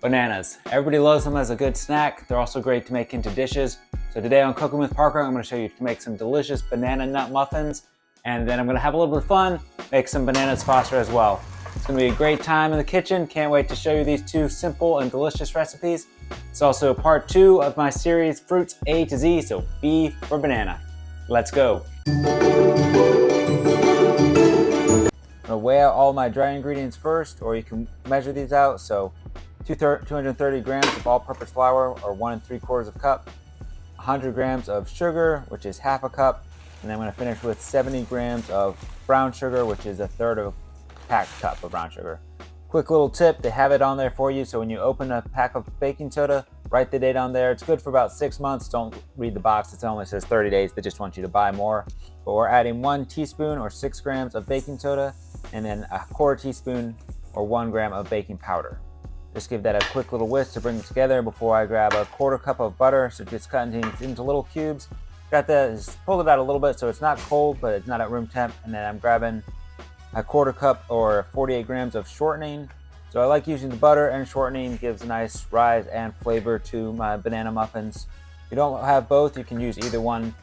Bananas. Everybody loves them as a good snack. They're also great to make into dishes. So today on Cooking with Parker, I'm going to show you to make some delicious banana nut muffins. And then I'm going to have a little bit of fun, make some bananas foster as well. It's going to be a great time in the kitchen. Can't wait to show you these two simple and delicious recipes. It's also part 2 of my series, Fruits A to Z, so B for banana. Let's go. I'm going to weigh out all my dry ingredients first, or you can measure these out. So 230 grams of all-purpose flour, or 1 3/4 cup, 100 grams of sugar, which is half a cup, and then I'm going to finish with 70 grams of brown sugar, which is 1/3 of a packed cup of brown sugar. Quick little tip, they have it on there for you, so when you open a pack of baking soda, write the date on there. It's good for about 6 months. Don't read the box, it only says 30 days. They just want you to buy more. But we're adding 1 teaspoon or 6 grams of baking soda, and then 1/4 teaspoon or 1 gram of baking powder. Just give that a quick little whisk to bring it together before I grab a 1/4 cup of butter. So just cut into little cubes. Got that, just pulled it out a little bit so it's not cold, but it's not at room temp. And then I'm grabbing a 1/4 cup or 48 grams of shortening. So I like using the butter, and shortening gives a nice rise and flavor to my banana muffins. If you don't have both, you can use either one.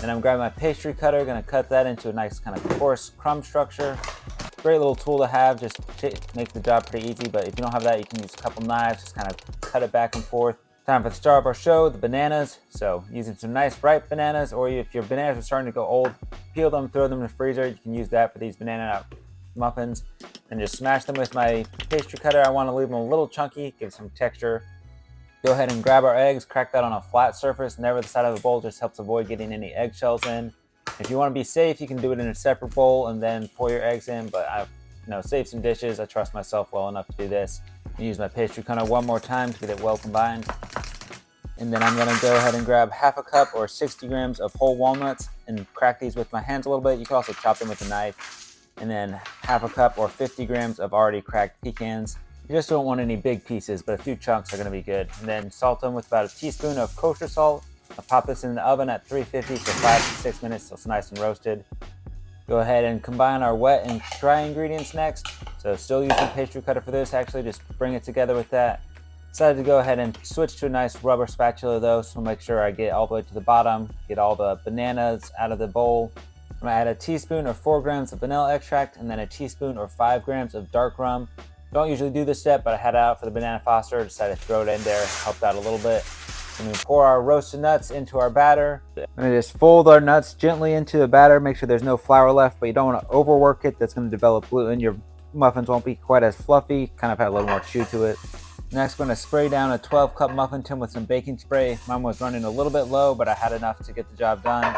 And I'm grabbing my pastry cutter, gonna cut that into a nice kind of coarse crumb structure. Great little tool to have, just makes the job pretty easy. But if you don't have that, you can use a couple knives, just kind of cut it back and forth. Time for the star of our show, the bananas. So using some nice ripe bananas, or if your bananas are starting to go old, peel them, throw them in the freezer. You can use that for these banana muffins. And just smash them with my pastry cutter. I want to leave them a little chunky, give some texture. Go ahead and grab our eggs, crack that on a flat surface, never the side of the bowl, just helps avoid getting any eggshells in. If you want to be safe, you can do it in a separate bowl and then pour your eggs in, but I save some dishes. I trust myself well enough to do this. I use my pastry cutter one more time to get it well combined. And then I'm going to go ahead and grab half a cup or 60 grams of whole walnuts and crack these with my hands a little bit. You can also chop them with a knife. And then half a cup or 50 grams of already cracked pecans. You just don't want any big pieces, but a few chunks are going to be good. And then salt them with about a teaspoon of kosher salt. I'll pop this in the oven at 350 for 5 to 6 minutes so it's nice and roasted. Go ahead and combine our wet and dry ingredients next. So still using pastry cutter for this, actually just bring it together with that. Decided to go ahead and switch to a nice rubber spatula though, so make sure I get all the way to the bottom, get all the bananas out of the bowl. I'm gonna add a teaspoon or 4 grams of vanilla extract, and then a teaspoon or 5 grams of dark rum. Don't usually do this step, but I had it out for the banana foster, decided to throw it in there, helped out a little bit. And we pour our roasted nuts into our batter. I'm gonna just fold our nuts gently into the batter, make sure there's no flour left, but you don't wanna overwork it. That's gonna develop gluten. Your muffins won't be quite as fluffy, kind of have a little more chew to it. Next, I'm gonna spray down a 12-cup muffin tin with some baking spray. Mine was running a little bit low, but I had enough to get the job done.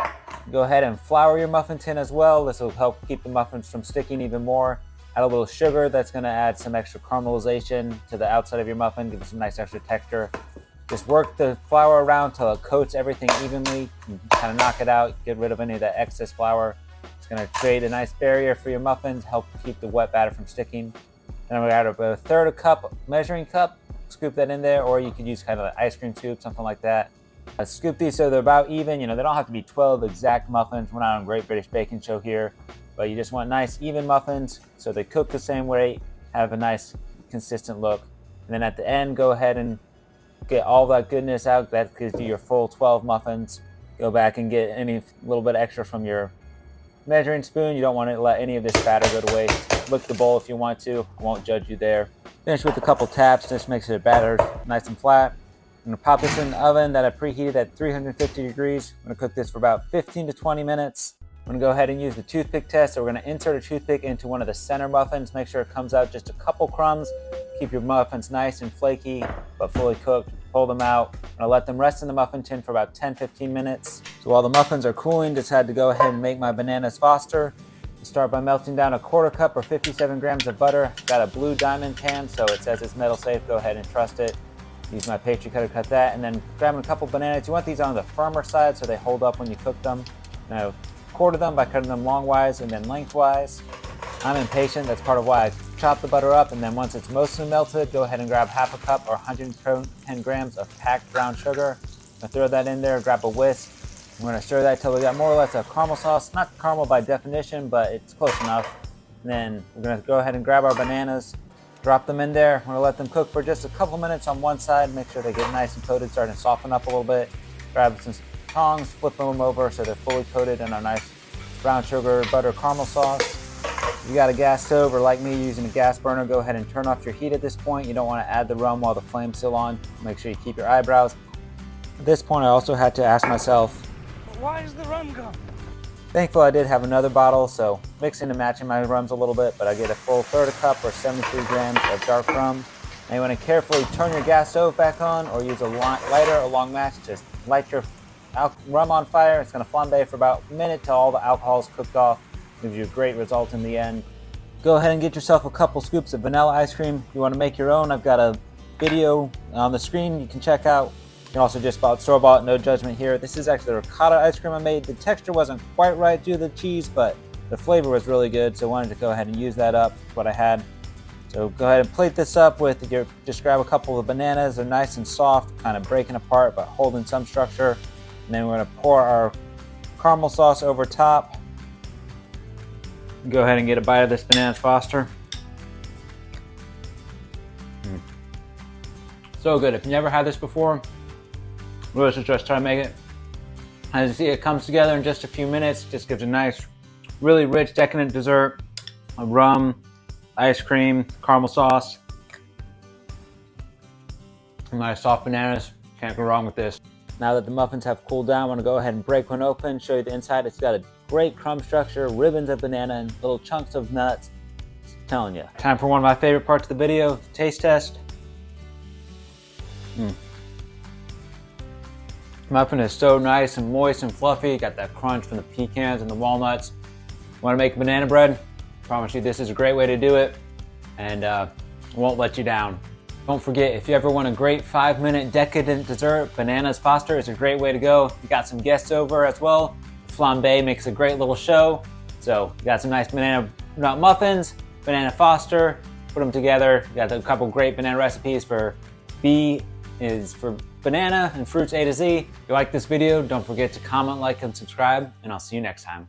Go ahead and flour your muffin tin as well. This will help keep the muffins from sticking even more. Add a little sugar, that's gonna add some extra caramelization to the outside of your muffin, give it some nice extra texture. Just work the flour around till it coats everything evenly. You kind of knock it out, get rid of any of that excess flour. It's going to create a nice barrier for your muffins, help keep the wet batter from sticking. Then I'm going to add about 1/3 cup measuring cup, scoop that in there, or you could use kind of an ice cream scoop, something like that. Scoop these so they're about even. They don't have to be 12 exact muffins. We're not on Great British Baking Show here, but you just want nice even muffins so they cook the same way, have a nice consistent look. And then at the end, go ahead and get all that goodness out. That gives you your full 12 muffins. Go back and get any little bit extra from your measuring spoon. You don't want to let any of this batter go to waste. Lick the bowl if you want to. I won't judge you there. Finish with a couple taps. This makes it batter nice and flat. I'm going to pop this in the oven that I preheated at 350 degrees. I'm going to cook this for about 15 to 20 minutes. I'm going to go ahead and use the toothpick test. So we're going to insert a toothpick into one of the center muffins. Make sure it comes out just a couple crumbs. Keep your muffins nice and flaky, but fully cooked. Pull them out. I'm gonna let them rest in the muffin tin for about 10-15 minutes. So while the muffins are cooling, decided to go ahead and make my bananas foster. Start by melting down a 1/4 cup or 57 grams of butter. Got a blue diamond pan, so it says it's metal safe. Go ahead and trust it. Use my pastry cutter to cut that, and then grabbing a couple bananas. You want these on the firmer side so they hold up when you cook them. Now, quarter them by cutting them longwise and then lengthwise. I'm impatient, that's part of why I chop the butter up, and then once it's mostly melted, go ahead and grab half a cup or 110 grams of packed brown sugar. I'm gonna throw that in there, grab a whisk. I'm gonna stir that till we got more or less a caramel sauce. Not caramel by definition, but it's close enough. And then we're gonna go ahead and grab our bananas, drop them in there. We're gonna let them cook for just a couple minutes on one side. Make sure they get nice and coated, starting to soften up a little bit. Grab some tongs, flip them over so they're fully coated in our nice brown sugar butter caramel sauce. If you got a gas stove or like me using a gas burner, go ahead and turn off your heat at this point. You don't want to add the rum while the flame's still on. Make sure you keep your eyebrows. At this point, I also had to ask myself, why is the rum gone? Thankfully, I did have another bottle, so mixing and matching my rums a little bit, but I get a full third a cup or 73 grams of dark rum. Now you want to carefully turn your gas stove back on or use a lighter or long match. Just light your rum on fire. It's going to flambe for about a minute till all the alcohol is cooked off. Gives you a great result in the end. Go ahead and get yourself a couple scoops of vanilla ice cream. If you want to make your own, I've got a video on the screen you can check out. You can also just buy store-bought, no judgment here. This is actually the ricotta ice cream I made. The texture wasn't quite right due to the cheese, but the flavor was really good, so I wanted to go ahead and use that up. That's what I had. So go ahead and plate this up with just grab a couple of bananas. They're nice and soft, kind of breaking apart, but holding some structure. And then we're gonna pour our caramel sauce over top. Go ahead and get a bite of this Bananas Foster. So good. If you never had this before, really suggest try to make it. As you see, it comes together in just a few minutes. Just gives a nice, really rich, decadent dessert. A rum, ice cream, caramel sauce. Nice soft bananas. Can't go wrong with this. Now that the muffins have cooled down, I'm gonna go ahead and break one open, show you the inside. It's got a great crumb structure, ribbons of banana, and little chunks of nuts. I'm telling you. Time for one of my favorite parts of the video, the taste test. Muffin is so nice and moist and fluffy. Got that crunch from the pecans and the walnuts. Want to make banana bread? Promise you this is a great way to do it, and won't let you down. Don't forget, if you ever want a great 5-minute decadent dessert, Bananas Foster is a great way to go. You got some guests over as well. Flambe makes a great little show. So you got some nice banana nut muffins, Banana Foster, put them together. You got a couple great banana recipes for B is for banana and fruits A to Z. If you like this video, don't forget to comment, like, and subscribe, and I'll see you next time.